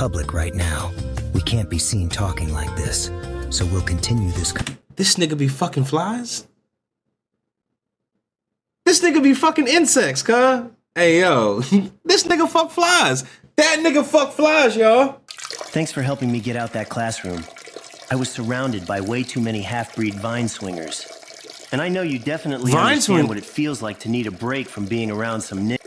public right now. We can't be seen talking like this, so we'll continue this. This nigga be fucking flies? This nigga be fucking insects, cuz. Hey, yo, this nigga fuck flies. That nigga fuck flies, y'all. Thanks for helping me get out that classroom. I was surrounded by way too many half-breed vine swingers. And I know you definitely understand what it feels like to need a break from being around some niggas.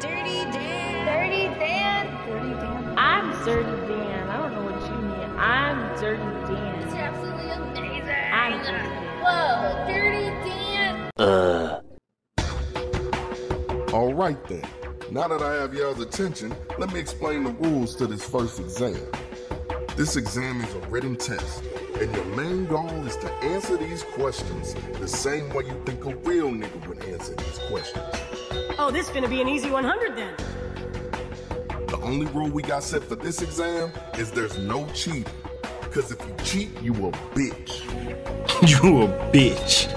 Dirty Dan. Dirty Dan. Dirty Dan. I'm Dirty Dan. I don't know what you mean. I'm Dirty Dan. It's absolutely amazing. I'm Dirty Dan. Whoa, Dirty Dan. All right then. Now that I have y'all's attention, let me explain the rules to this first exam. This exam is a written test, and your main goal is to answer these questions the same way you think a real nigga would answer these questions. Oh, this finna be an easy 100 then. The only rule we got set for this exam is there's no cheating. Cause if you cheat, you a bitch. You a bitch.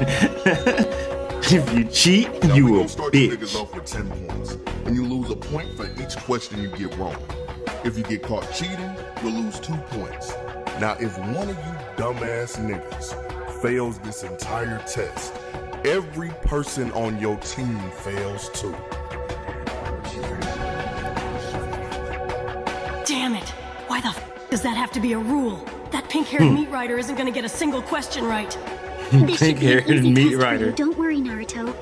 If you cheat, now you a start bitch. You niggas off with 10 points, and you lose a point for each question you get wrong. If you get caught cheating, you'll lose 2 points. Now, if one of you dumbass niggas fails this entire test, every person on your team fails too. Damn it! Why the f does that have to be a rule? That pink-haired meat rider isn't gonna get a single question right. Pink-haired meat rider. Don't worry, Naruto.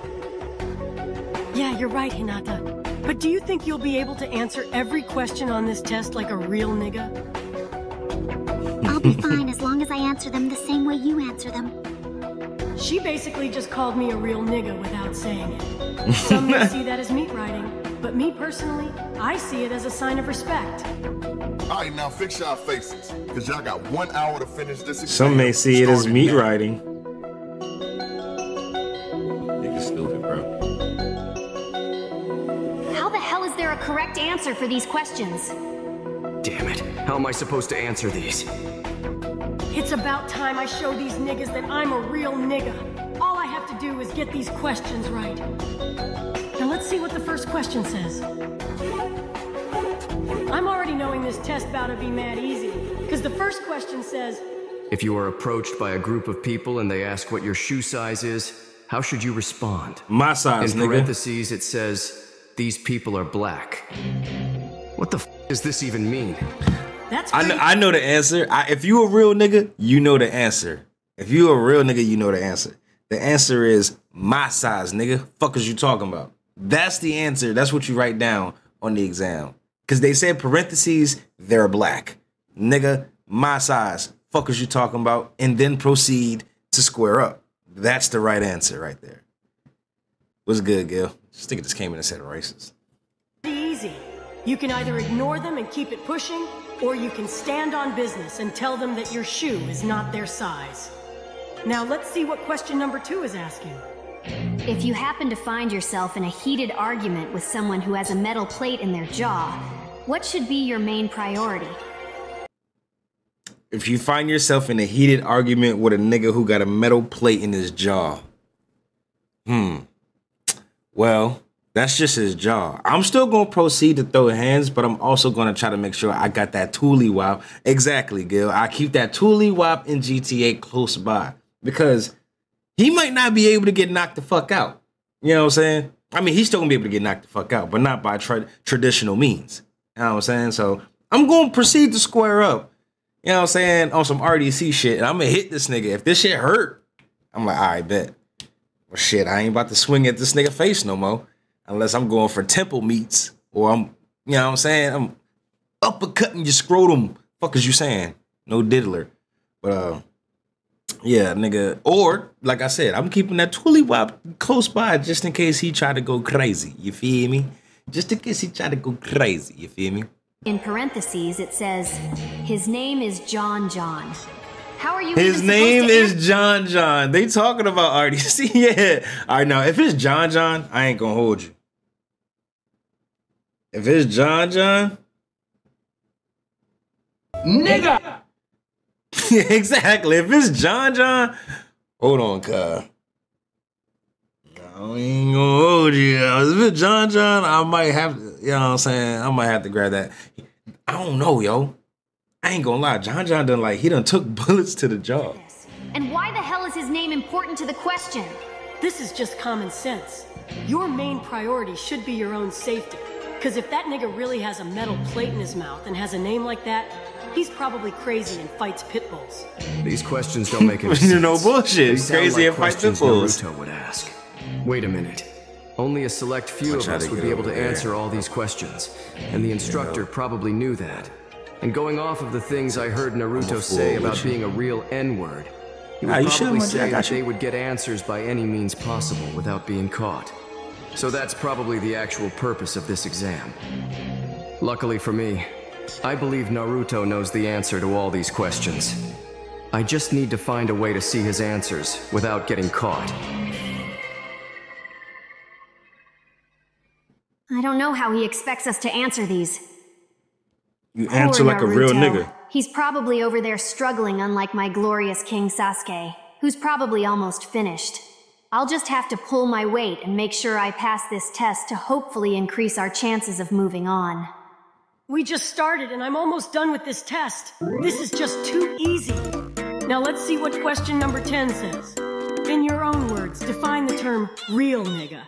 Yeah, you're right, Hinata. But do you think you'll be able to answer every question on this test like a real nigga? I'll be fine as long as I answer them the same way you answer them. She basically just called me a real nigga without saying it. Some may see that as meat riding, but me personally, I see it as a sign of respect. All right, now fix y'all faces, because y'all got 1 hour to finish this exam. Some may see it as meat riding. Nigga stupid, bro. How the hell is there a correct answer for these questions? Damn it. How am I supposed to answer these? It's about time I show these niggas that I'm a real nigga. All I have to do is get these questions right. Now let's see what the first question says. I'm already knowing this test bout to be mad easy, because the first question says, if you are approached by a group of people and they ask what your shoe size is, how should you respond? My size, In nigga. parentheses, it says, these people are black. What the f does this even mean? That's I know the answer. If you a real nigga, you know the answer. If you a real nigga, you know the answer. The answer is my size, nigga. Fuck is you talking about? That's the answer. That's what you write down on the exam. Because they said parentheses, they're black. Nigga, my size. Fuck is you talking about? And then proceed to square up. That's the right answer right there. What's good, Gil? Just think it just came in and said racist. Easy. You can either ignore them and keep it pushing, or you can stand on business and tell them that your shoe is not their size. Now let's see what question number 2 is asking. If you happen to find yourself in a heated argument with someone who has a metal plate in their jaw, what should be your main priority? If you find yourself in a heated argument with a nigga who got a metal plate in his jaw. Well, that's just his jaw. I'm still going to proceed to throw hands, but I'm also going to try to make sure I got that toolie wop. Exactly, Gil. I keep that toolie wop in GTA close by because he might not be able to get knocked the fuck out. You know what I'm saying? I mean, he's still going to be able to get knocked the fuck out, but not by traditional means. You know what I'm saying? So I'm going to proceed to square up, you know what I'm saying, on some RDC shit. And I'm going to hit this nigga. If this shit hurt, I'm like, all right, bet. Well, shit, I ain't about to swing at this nigga face no more. Unless I'm going for temple meats or I'm, you know what I'm saying? I'm uppercutting your scrotum. Fuck is you saying? No diddler. But, yeah, nigga. Or, like I said, I'm keeping that toolie wop close by just in case he try to go crazy. You feel me? Just in case he try to go crazy. You feel me? In parentheses, it says, his name is John John. How are you His name is John John. They talking about RDC. Yeah. All right, now, if it's John John, I ain't gonna hold you. If it's John John, nigga. Exactly. If it's John John, hold on, cuz. I ain't gonna hold you. If it's John John, I might have to, You know what I'm saying? I might have to grab that. I don't know, yo. I ain't gonna lie. John done like, he done took bullets to the jaw. And why the hell is his name important to the question? This is just common sense. Your main priority should be your own safety. Because if that nigga really has a metal plate in his mouth and has a name like that, he's probably crazy and fights pit bulls. These questions don't make any sense. No bullshit. He's crazy and fights pit bulls. Naruto would ask. Wait a minute. Only a select few of us would be able to answer all these questions, and the instructor probably knew that. And going off of the things I heard Naruto say about being a real N-word, he would probably say that they would get answers by any means possible without being caught. So that's probably the actual purpose of this exam. Luckily for me, I believe Naruto knows the answer to all these questions. I just need to find a way to see his answers without getting caught. I don't know how he expects us to answer these. You answer like a real nigga. He's probably over there struggling, unlike my glorious King Sasuke, who's probably almost finished. I'll just have to pull my weight and make sure I pass this test to hopefully increase our chances of moving on. We just started and I'm almost done with this test. This is just too easy. Now let's see what question number 10 says. In your own words, define the term real nigga.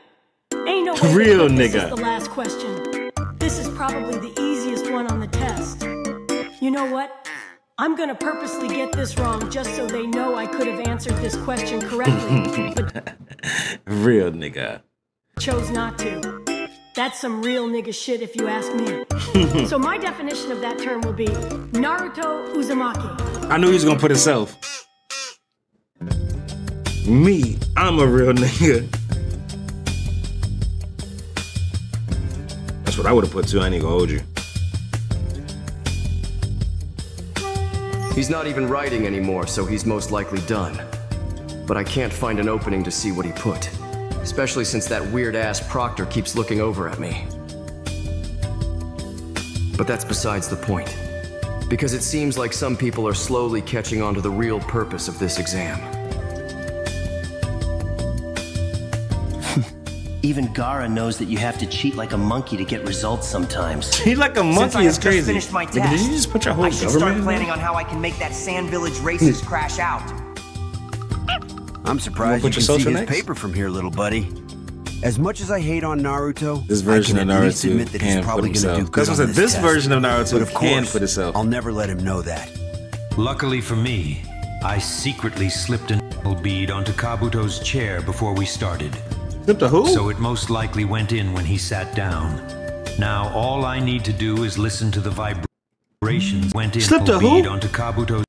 Ain't no way real nigga. This is the last question. This is probably the easiest one on the test. You know what? I'm gonna purposely get this wrong just so they know I could have answered this question correctly, but real nigga. Chose not to. That's some real nigga shit if you ask me. So my definition of that term will be Naruto Uzumaki. I knew he was gonna put himself. Me, I'm a real nigga. That's what I would have put too. I ain't gonna hold you. He's not even writing anymore, so he's most likely done. But I can't find an opening to see what he put. Especially since that weird-ass proctor keeps looking over at me. But that's besides the point. Because it seems like some people are slowly catching on to the real purpose of this exam. Even Gaara knows that you have to cheat like a monkey to get results sometimes. Cheat like a monkey is crazy. Finished my test, Nigga, did you just put your whole I should government start planning on how I can make that Sand Village racist crash out. I'm surprised you can see his paper from here, little buddy. As much as I hate on Naruto, this version I can of at least Naruto admit that he's probably going to do good on this version of Naruto but of course, can put itself. I'll never let him know that. Luckily for me, I secretly slipped a bead onto Kabuto's chair before we started. Slipped a who? So it most likely went in when he sat down. Now all I need to do is listen to the vibrations. Went in slipped a bead who? onto Kabuto's.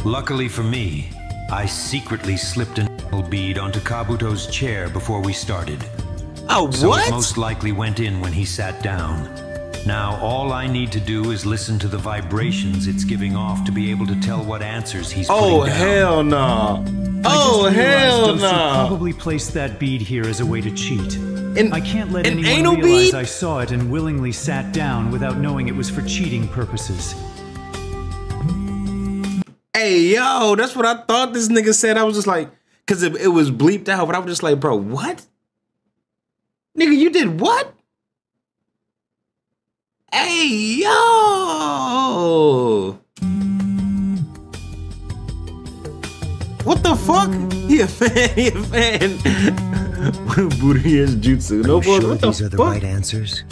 Luckily for me, I secretly slipped a bead onto Kabuto's chair before we started. Oh, so what? It most likely went in when he sat down. Now all I need to do is listen to the vibrations it's giving off to be able to tell what answers he's putting down. Hell no. Oh, hell no. Probably placed that bead here as a way to cheat. I can't let anyone realize bead? I saw it and willingly sat down without knowing it was for cheating purposes. Hey, yo, that's what I thought this nigga said. I was just like, because it was bleeped out, but I was just like, bro, what? Nigga, you did what? Hey, yo. What the fuck? He a fan, he a fan. Booty is jutsu. No sure what these the are the fuck? right answers?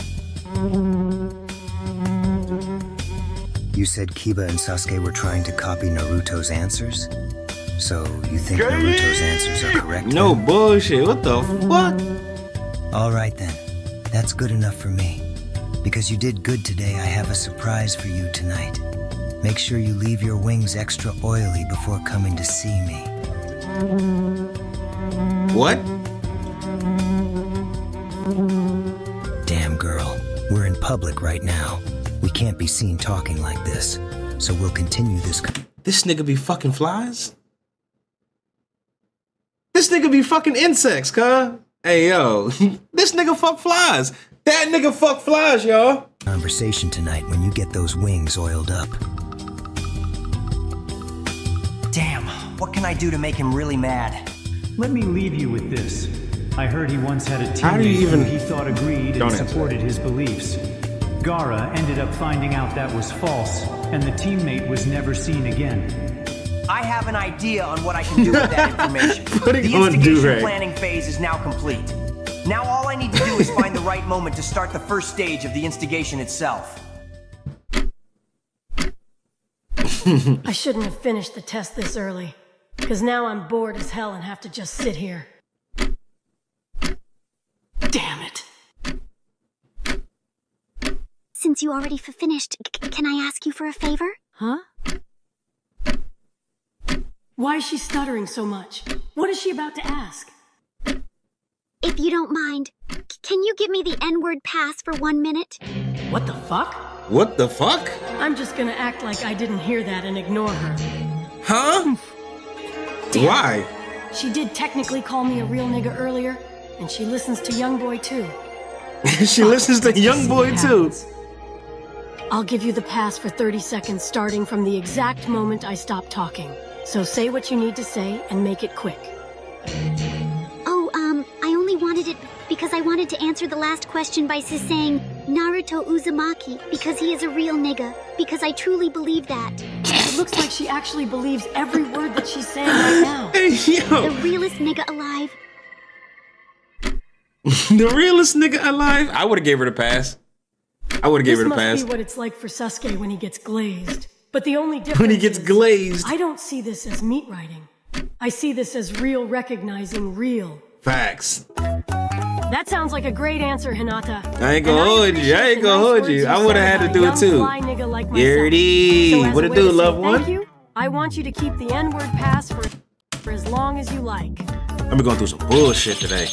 You said Kiba and Sasuke were trying to copy Naruto's answers? So you think Naruto's answers are correct? No bullshit. What the fuck? All right then. That's good enough for me. Because you did good today, I have a surprise for you tonight. Make sure you leave your wings extra oily before coming to see me. What? Damn girl, we're in public right now. We can't be seen talking like this. So we'll continue this. This nigga be fucking flies? This nigga be fucking insects, cuz. Hey, yo. This nigga fuck flies. That nigga fuck flies, y'all. Conversation tonight when you get those wings oiled up. Damn, what can I do to make him really mad? Let me leave you with this. I heard he once had a teammate who he thought agreed and supported his beliefs. Gara ended up finding out that was false, and the teammate was never seen again. I have an idea on what I can do with that information. The instigation planning phase is now complete. Now all I need to do is find the right moment to start the first stage of the instigation itself. I shouldn't have finished the test this early, because now I'm bored as hell and have to just sit here. Damn it. Since you already finished, can I ask you for a favor? Huh? Why is she stuttering so much? What is she about to ask? If you don't mind, can you give me the N-word pass for 1 minute? What the fuck? What the fuck? I'm just gonna act like I didn't hear that and ignore her. Huh? Why? She did technically call me a real nigga earlier, and she listens to Youngboy too. She listens to Youngboy too. I'll give you the pass for 30 seconds starting from the exact moment I stop talking. So say what you need to say and make it quick. Oh, I only wanted it because I wanted to answer the last question by saying Naruto Uzumaki because he is a real nigga, because I truly believe that. It looks like she actually believes every word that she's saying right now. Hey, yo. The realest nigga alive. The realest nigga alive? I would have gave her the pass. I would have gave her the pass. This must be what it's like for Sasuke when he gets glazed. But the only difference when he gets glazed. I don't see this as meat writing. I see this as real recognizing real. Facts. That sounds like a great answer, Hinata. I ain't gonna hold you. I ain't gonna hold you. I would have had to do it too. Like Yardy. What it do, loved one? Thank you. I want you to keep the N-word pass for as long as you like. I've been going through some bullshit today.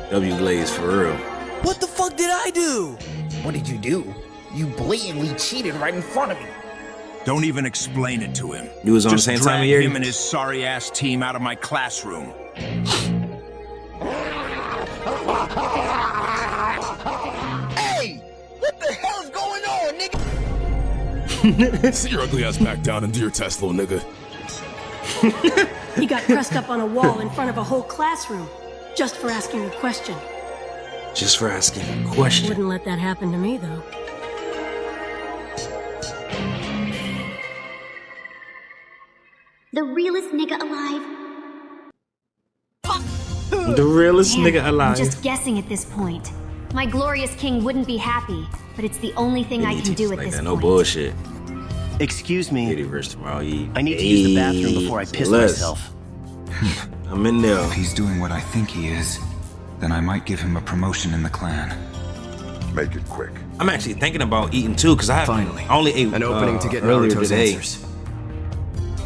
W Glaze for real. What the fuck did I do? What did you do? You blatantly cheated right in front of me. Don't even explain it to him. You was on the same time of year? Just drag him and his sorry-ass team out of my classroom. Hey! What the hell is going on, nigga? Sit your ugly ass back down and do your test, little nigga. He got pressed up on a wall in front of a whole classroom, just for asking a question. Just for asking a question. Wouldn't let that happen to me, though. The realest nigga alive. The realest nigga alive. I'm just guessing at this point. My glorious king wouldn't be happy, but it's the only thing I can do at this point. No bullshit. Excuse me. Tomorrow, I need to use the bathroom before I piss myself. I'm in there. If he's doing what I think he is, then I might give him a promotion in the clan. Make it quick. I'm actually thinking about eating too, because I only ate an opening to get earlier Naruto's today. Answers.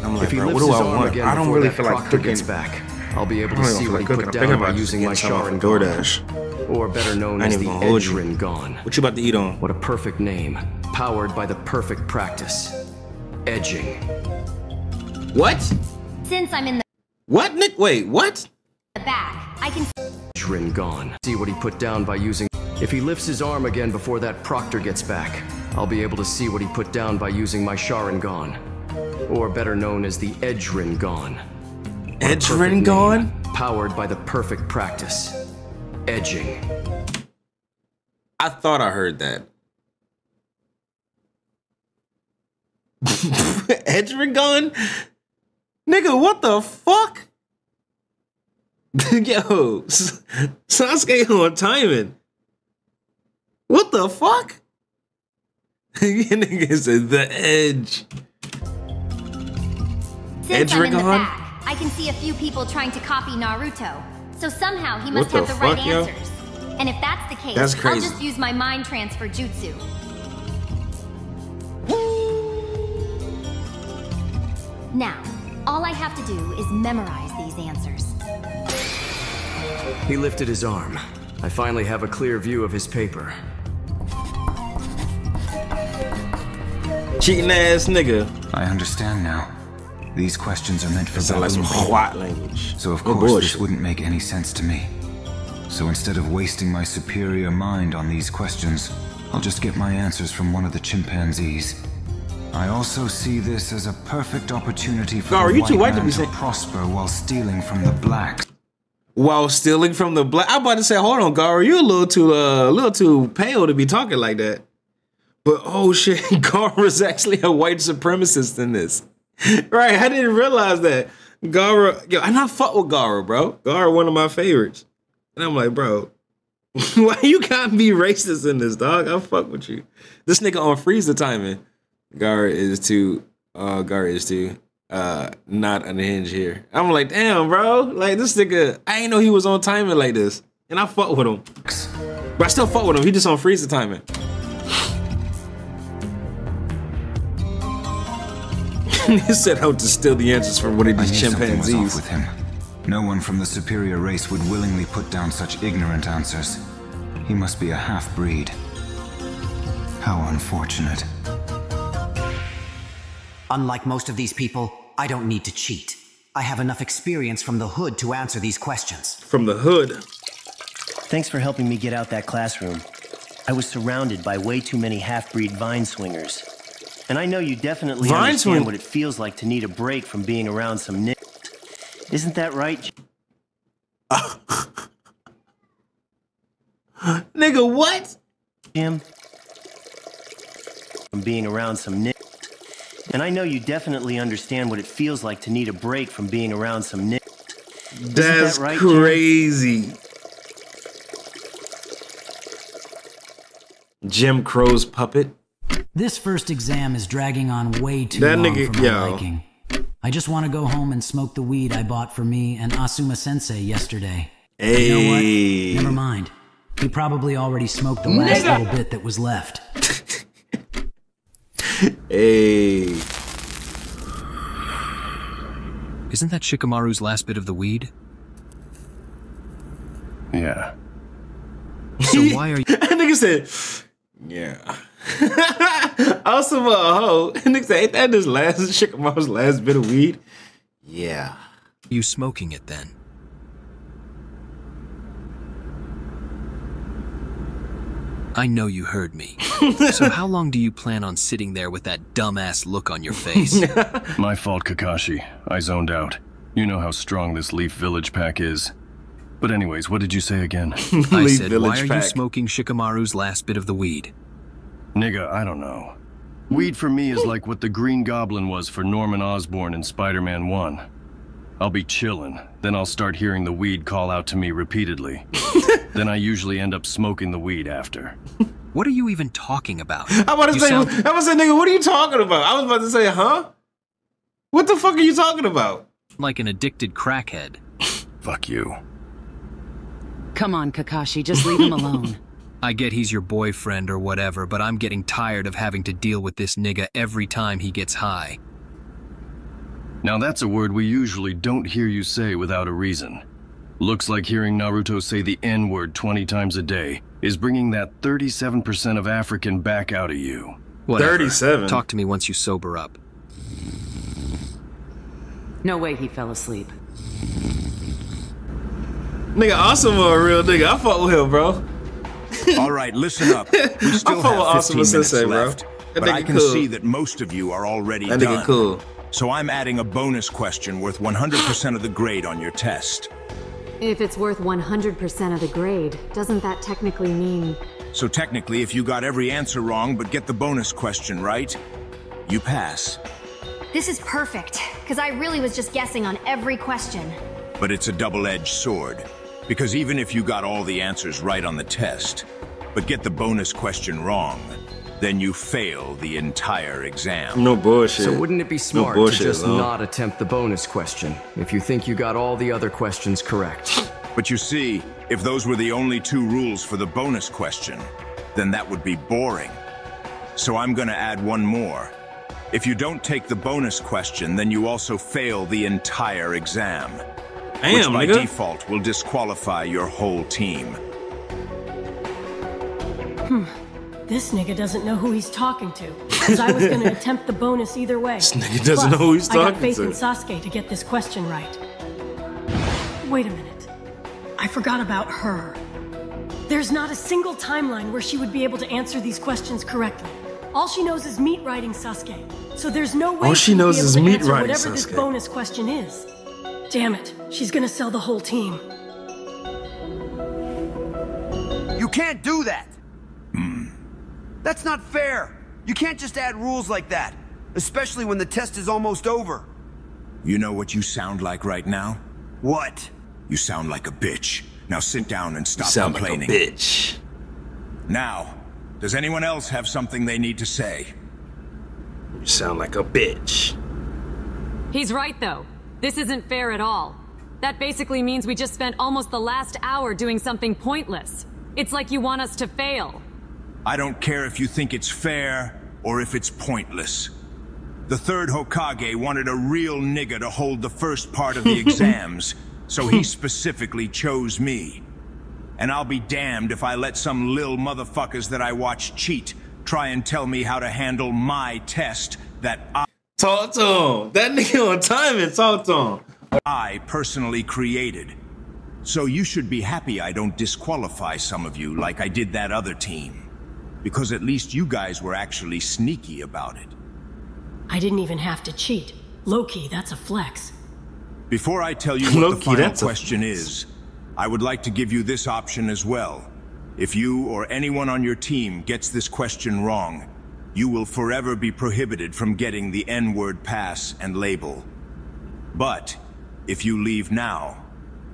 I'm like, if he bro, lifts what do his I arm want? again I don't before really that feel like proctor cooking. gets back, I'll be able to see what he put I'm down by using my DoorDash. Sharingan, or better known as the Edge Rinnegan. What you about to eat on? What a perfect name, powered by the perfect practice, edging. What? Since I'm in the what, Nick? Wait, what? back, I can Edge Rinnegan. See what he put down by using. If he lifts his arm again before that proctor gets back, I'll be able to see what he put down by using my Sharingan, or better known as the Edge Rinnegan. Edge Rinnegan? Powered by the perfect practice, edging. I thought I heard that. Edge Rinnegan? Nigga, what the fuck? Yo, Sasuke on timing. What the fuck? Nigga said the edge. Since I'm in the back, I can see a few people trying to copy Naruto. So somehow he must have the right answers. And if that's the case, I'll just use my mind transfer jutsu. Now, all I have to do is memorize these answers. He lifted his arm. I finally have a clear view of his paper. Cheating ass nigga. I understand now. These questions are meant for like some white language. So of course this wouldn't make any sense to me. So instead of wasting my superior mind on these questions, I'll just get my answers from one of the chimpanzees. I also see this as a perfect opportunity for Gara, the you too white white to man be to saying prosper while stealing from the blacks. While stealing from the black, I'm about to say, hold on, Gara, you're a little too pale to be talking like that. But oh shit, Gara's actually a white supremacist in this. Right, I didn't realize that. Gara, yo, and I fuck with Gara, bro. Gara, one of my favorites. And I'm like, bro, why you can't be racist in this, dog? I fuck with you. This nigga on freeze the timing. Gara is too not unhinged here. I'm like, damn, bro. Like this nigga, I ain't know he was on timing like this. And I fuck with him. But I still fuck with him. He just on freeze the timing. He set out to steal the answers from one of these chimpanzees. Something was off with him. No one from the superior race would willingly put down such ignorant answers. He must be a half-breed. How unfortunate. Unlike most of these people, I don't need to cheat. I have enough experience from the hood to answer these questions. From the hood? Thanks for helping me get out that classroom. I was surrounded by way too many half-breed vine swingers. And I know you definitely understand what it feels like to need a break from being around some niggas. Isn't that right? Nigga, what? Jim? From being around some niggas. And I know you definitely understand what it feels like to need a break from being around some niggas. That's right, crazy. Jim Crow's puppet. This first exam is dragging on way too long for my liking. I just want to go home and smoke the weed I bought for me and Asuma Sensei yesterday. Hey. You know what? Never mind. He probably already smoked the last little bit that was left. Hey. Isn't that Shikamaru's last bit of the weed? Yeah. So why are you... That nigga said, yeah. Also a hoe. Nigga said, ain't that his last Shikamaru's last bit of weed? Yeah. You smoking it then? I know you heard me. So how long do you plan on sitting there with that dumbass look on your face? My fault, Kakashi. I zoned out. You know how strong this Leaf Village pack is. But anyways, what did you say again? I said, why are you smoking Shikamaru's last bit of the weed? Nigga, I don't know. Weed for me is like what the Green Goblin was for Norman Osborn in Spider-Man 1. I'll be chillin', then I'll start hearing the weed call out to me repeatedly. Then I usually end up smoking the weed after. What are you even talking about? I was about to say, nigga, what are you talking about? I was about to say, huh? What the fuck are you talking about? Like an addicted crackhead. Fuck you. Come on, Kakashi, just leave him alone. I get he's your boyfriend or whatever, but I'm getting tired of having to deal with this nigga every time he gets high. Now that's a word we usually don't hear you say without a reason. Looks like hearing Naruto say the N-word 20 times a day is bringing that 37% of African back out of you. Whatever. 37? Talk to me once you sober up. No way he fell asleep. Nigga, Awesome a real nigga. I fuck with him, bro. All right, listen up. We still have 15 minutes left, but I can see that most of you are already done. That nigga cool. So I'm adding a bonus question worth 100% of the grade on your test. If it's worth 100% of the grade, doesn't that technically mean... So technically, if you got every answer wrong but get the bonus question right, you pass. This is perfect, because I really was just guessing on every question. But it's a double-edged sword, because even if you got all the answers right on the test, but get the bonus question wrong, then you fail the entire exam. No bullshit. So wouldn't it be smart to just not attempt the bonus question if you think you got all the other questions correct? But you see, if those were the only two rules for the bonus question, then that would be boring. So I'm gonna add one more. If you don't take the bonus question, then you also fail the entire exam. Which by default will disqualify your whole team. This nigga doesn't know who he's talking to, because I was going to attempt the bonus either way. This nigga doesn't know who he's talking to. I got faith in Sasuke to get this question right. Wait a minute. I forgot about her. There's not a single timeline where she would be able to answer these questions correctly. All she knows is meat riding Sasuke. So there's no way all she knows is meat riding whatever this Sasuke. bonus question is. Damn it, she's gonna sell the whole team. You can't do that! That's not fair! You can't just add rules like that, especially when the test is almost over. You know what you sound like right now? What? You sound like a bitch. Now sit down and stop Like complaining. a bitch. Now, does anyone else have something they need to say? You sound like a bitch. He's right, though. This isn't fair at all. That basically means we just spent almost the last hour doing something pointless. It's like you want us to fail. I don't care if you think it's fair or if it's pointless. The third Hokage wanted a real nigga to hold the first part of the exams, so he specifically chose me. And I'll be damned if I let some lil motherfuckers that I watch cheat try and tell me how to handle my test that Talk to him. That nigga on time and talk to him. I personally created. So you should be happy I don't disqualify some of you like I did that other team. Because at least you guys were actually sneaky about it. I didn't even have to cheat. Low-key, that's a flex. Before I tell you what the final question is, I would like to give you this option as well. If you or anyone on your team gets this question wrong, you will forever be prohibited from getting the N-word pass and label. But if you leave now,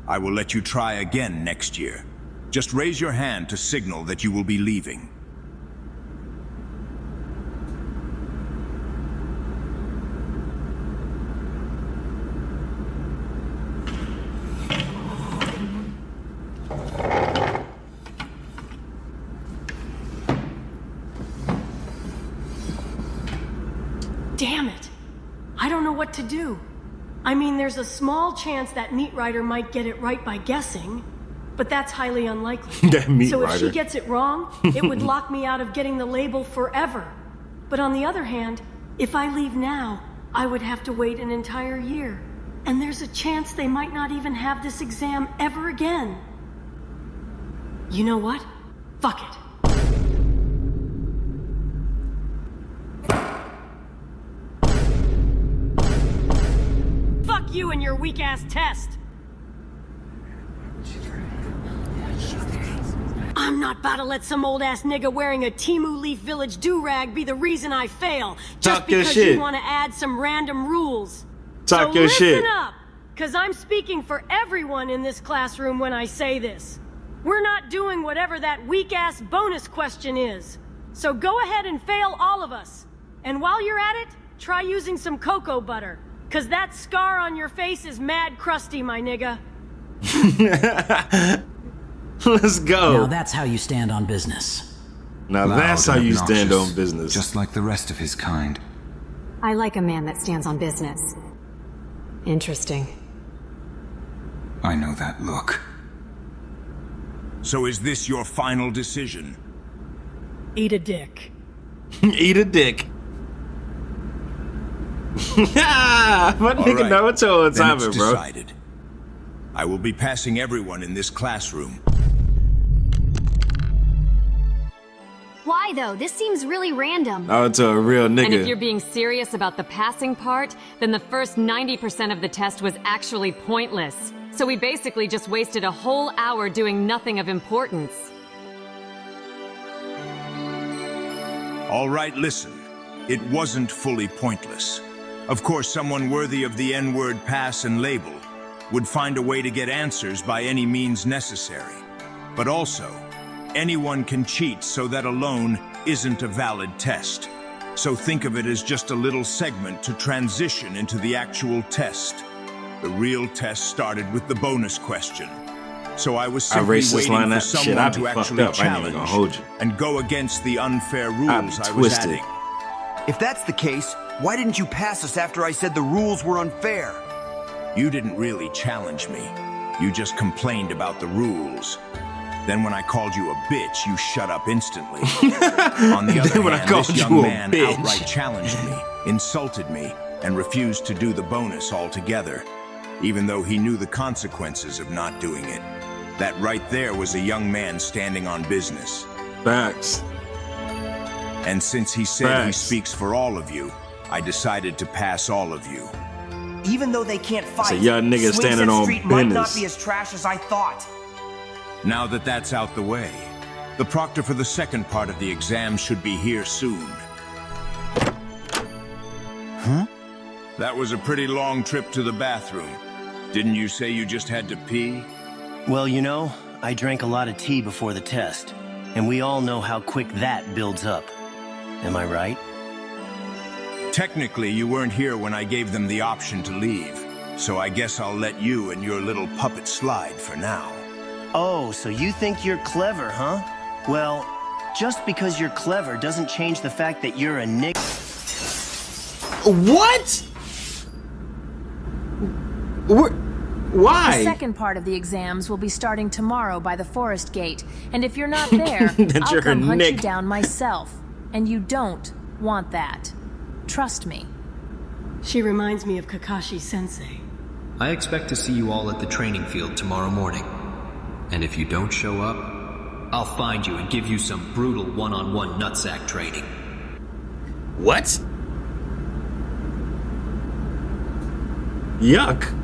I will let you try again next year. Just raise your hand to signal that you will be leaving. Damn it. I don't know what to do. I mean, there's a small chance that Meat Rider might get it right by guessing, but that's highly unlikely. So if she gets it wrong, it would lock me out of getting the label forever. But on the other hand, if I leave now, I would have to wait an entire year. And there's a chance they might not even have this exam ever again. You know what? Fuck it. Fuck you and your weak-ass test! I'm not about to let some old-ass nigga wearing a Timu Leaf Village do-rag be the reason I fail, just because you want to add some random rules. So listen up, because I'm speaking for everyone in this classroom when I say this. We're not doing whatever that weak-ass bonus question is. So go ahead and fail all of us. And while you're at it, try using some cocoa butter. Cause that scar on your face is mad crusty, my nigga. Let's go. Now that's how you stand on business. Now that's how you stand on business. Just like the rest of his kind. I like a man that stands on business. Interesting. I know that look. So is this your final decision? Eat a dick. Eat a dick. What nigga Naruto on time, bro? Decided. I will be passing everyone in this classroom. Why though? This seems really random. Naruto, a real nigga. And if you're being serious about the passing part, then the first 90% of the test was actually pointless. So we basically just wasted a whole hour doing nothing of importance. All right, listen. It wasn't fully pointless. Of course, someone worthy of the N-word pass and label would find a way to get answers by any means necessary. But also, anyone can cheat, so that alone isn't a valid test. So think of it as just a little segment to transition into the actual test. The real test started with the bonus question. So I was simply waiting for someone to actually challenge and go against the unfair rules I was adding. If that's the case, why didn't you pass us after I said the rules were unfair? You didn't really challenge me. You just complained about the rules. Then when I called you a bitch, you shut up instantly. On the other hand, this young man outright challenged me, insulted me, and refused to do the bonus altogether, even though he knew the consequences of not doing it. That right there was a young man standing on business. Facts. And since he said he speaks for all of you, I decided to pass all of you. Even though they can't fight, so young nigga standing on Street might not be as trash as I thought. Now that that's out the way, the proctor for the second part of the exam should be here soon. Huh? That was a pretty long trip to the bathroom. Didn't you say you just had to pee? Well, you know, I drank a lot of tea before the test, and we all know how quick that builds up. Am I right? Technically, you weren't here when I gave them the option to leave, so I guess I'll let you and your little puppet slide for now. Oh, so you think you're clever, huh? Well, just because you're clever doesn't change the fact that you're a nick. What? Why? The second part of the exams will be starting tomorrow by the forest gate, and if you're not there, I'll come hunt you down myself. And you don't want that. Trust me. She reminds me of Kakashi-sensei. I expect to see you all at the training field tomorrow morning. And if you don't show up, I'll find you and give you some brutal one-on-one nutsack training. What? Yuck.